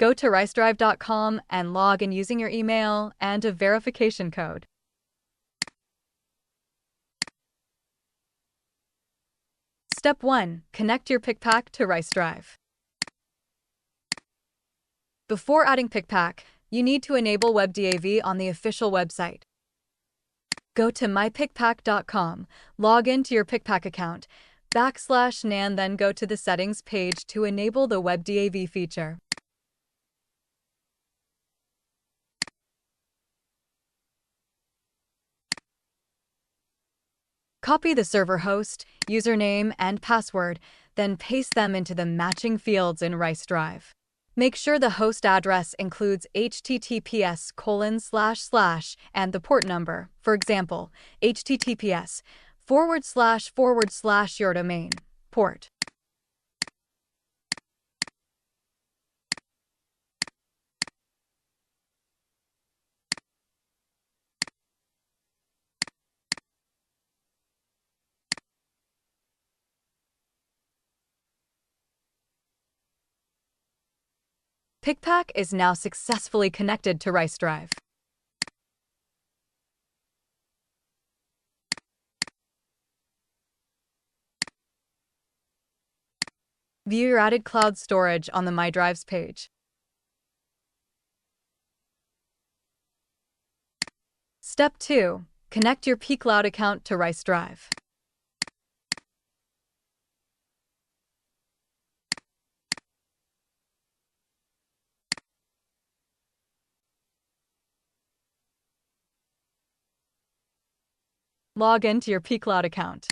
Go to RiceDrive.com and log in using your email and a verification code. Step 1. Connect your PikPak to RiceDrive. Before adding PikPak, you need to enable WebDAV on the official website. Go to mypikpak.com, log into your PikPak account, /nan, then go to the settings page to enable the WebDAV feature. Copy the server host, username, and password, then paste them into the matching fields in RiceDrive. Make sure the host address includes https:// and the port number, for example, https:// your domain port. PikPak is now successfully connected to RiceDrive. View your added cloud storage on the My Drives page. Step 2. Connect your pCloud account to RiceDrive. Log into your pCloud account.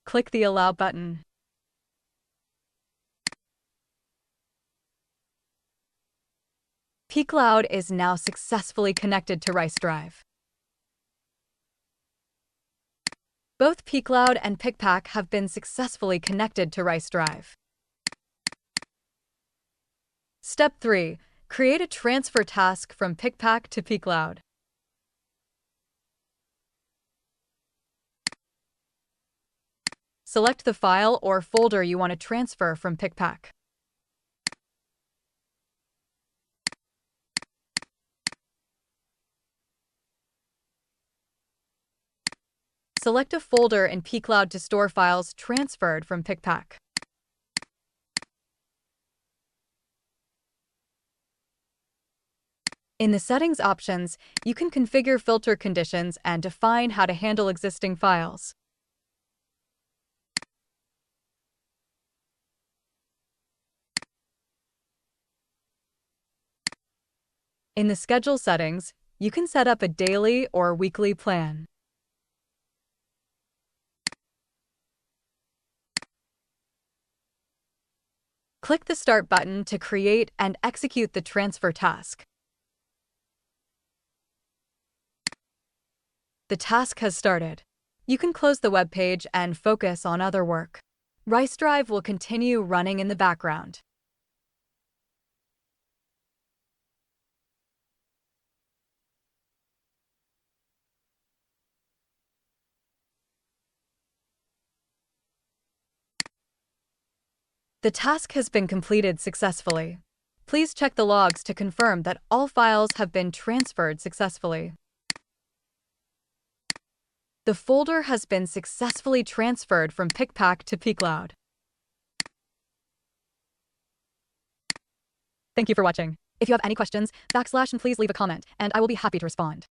Click the Allow button. pCloud is now successfully connected to RiceDrive. Both pCloud and PikPak have been successfully connected to RiceDrive. Step 3. Create a transfer task from PikPak to pCloud. Select the file or folder you want to transfer from PikPak. Select a folder in pCloud to store files transferred from PikPak. In the Settings options, you can configure filter conditions and define how to handle existing files. In the Schedule settings, you can set up a daily or weekly plan. Click the Start button to create and execute the transfer task. The task has started. You can close the web page and focus on other work. RiceDrive will continue running in the background. The task has been completed successfully. Please check the logs to confirm that all files have been transferred successfully. The folder has been successfully transferred from PikPak to pCloud. Thank you for watching. If you have any questions, / and please leave a comment, and I will be happy to respond.